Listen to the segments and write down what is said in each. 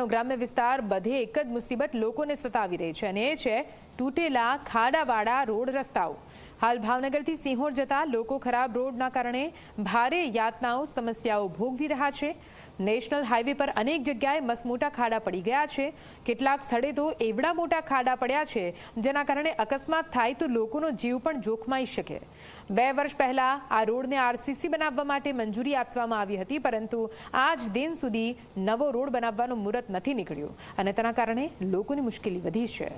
જિલ્લાનો ગ્રામ્ય વિસ્તાર બધે એક જ મુસીબત લોકોને સતાવી રહી છે અને એ છે તૂટેલા ખાડાવાળા રોડ રસ્તાઓ। હાલ ભાવનગરથી સિંહોર જતા લોકો ખરાબ રોડના કારણે ભારે યાતનાઓ સમસ્યાઓ ભોગવી રહ્યા છે। નેશનલ હાઈવે પર અનેક જગ્યાએ મસમોટા ખાડા પડી ગયા છે। કેટલાક સ્થળે તો એવડા મોટા ખાડા પડ્યા છે જેના કારણે અકસ્માત થાય તો લોકોનો જીવ પણ જોખમાઈ શકે। 2 વર્ષ પહેલા આ રોડને આરસીસી બનાવવા માટે મંજૂરી આપવામાં આવી હતી, પરંતુ આજ દિન સુધી નવો રોડ બનાવવાનું મુહૂર્ત નથી નીકળ્યું અને તેના કારણે લોકોની મુશ્કેલી વધી છે।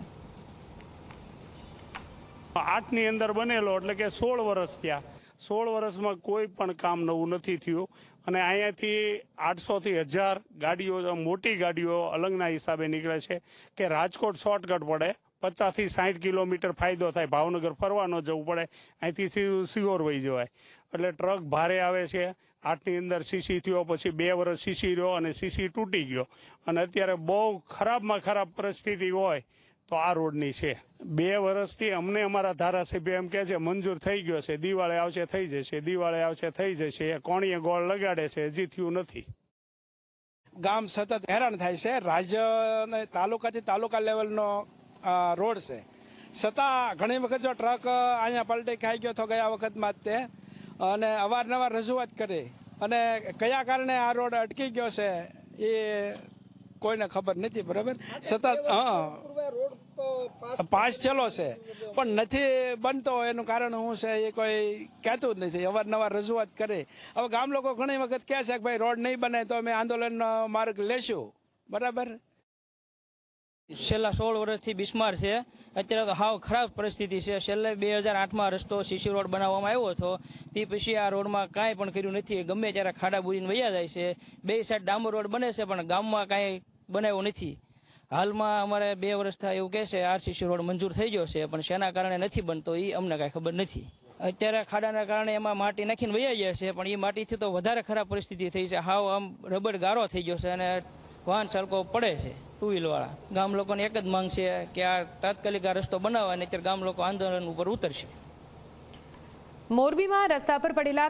8 ની અંદર બનેલો એટલે કે 16 વર્ષ થયા। 16 વર્ષમાં કોઈ પણ કામ નવું નથી થયું અને અહીંયાથી 800 થી 1000 ગાડીઓ, મોટી ગાડીઓ અલંગના હિસાબે નીકળે છે કે રાજકોટ શોર્ટકટ પડે, 50 થી 60 કિલોમીટર ફાયદો થાય, ભાવનગર ફરવા ન જવું પડે, અહીંથી સિહોર વહી જવાય। એટલે ટ્રક ભારે આવે છે। 8 ની અંદર સીસી થયો, પછી 2 વર્ષ સીસી રહ્યો અને સીસી તૂટી ગયો અને અત્યારે બહુ ખરાબમાં ખરાબ પરિસ્થિતિ હોય તો આ રોડની છે। 2 વર્ષથી અમને અમારા ધારાસભ્ય એમ કહે છે મંજૂર થઈ ગયો છે, દિવાળે આવશે થઈ જશે, દિવાળે આવશે થઈ જશે, કોણીએ ગોળ લગાડે છે, હજી થયું નથી। ગામ સતત હેરાન થાય છે। રાજ્ય અને તાલુકાથી તાલુકા લેવલનો રોડ છે, છતાં ઘણી વખત જો ટ્રક અહીંયા પલટી ખાઈ ગયો તો ગયા વખતમાં જ તે અને અવારનવાર રજૂઆત કરી અને કયા કારણે આ રોડ અટકી ગયો છે એ કોઈને ખબર નથી, બરાબર। સતત પાસ ચેલો છે પણ નથી બનતો, એનું કારણ શું છે એ કોઈ કહેતું જ નથી। અવારનવાર રજૂઆત કરી, હવે ગામ લોકો ઘણી વખત કહે છે કે ભાઈ રોડ નહીં બને તો અમે આંદોલનનો માર્ગ લેશું, બરાબર। છેલ્લા 16 વર્ષથી બિસ્માર છે। અત્યારે તો હાવ ખરાબ પરિસ્થિતિ છે। છેલ્લે 2008માં રસ્તો સીસી રોડ બનાવવામાં આવ્યો હતો, તે પછી આ રોડમાં કાંઈ પણ કર્યું નથી। ગમે ત્યારે ખાડા બુરીને વયા જાય છે। 2 સાઈડ ડામર રોડ બને છે પણ ગામમાં કાંઈ બનાવ્યો નથી। હાલમાં અમારે 2 વર્ષ થાય એવું કહે છે આરસીસી રોડ મંજૂર થઈ ગયો છે, પણ શેના કારણે નથી બનતો એ અમને કાંઈ ખબર નથી। અત્યારે ખાડાના કારણે એમાં માટી નાખીને વયા જાય છે, પણ એ માટીથી તો વધારે ખરાબ પરિસ્થિતિ થઈ છે। હાવ આમ રબડ ગારો થઈ ગયો છે અને વાહન ચાલકો પડે છે, 2 વ્હીલ વાળા। ગામ લોકોની એક જ માંગ છે કે આ તાત્કાલિક આ રસ્તો બનાવવા, અને અત્યારે ગામ લોકો આંદોલન ઉપર ઉતરશે। મોરબીમાં રસ્તા પર પડેલા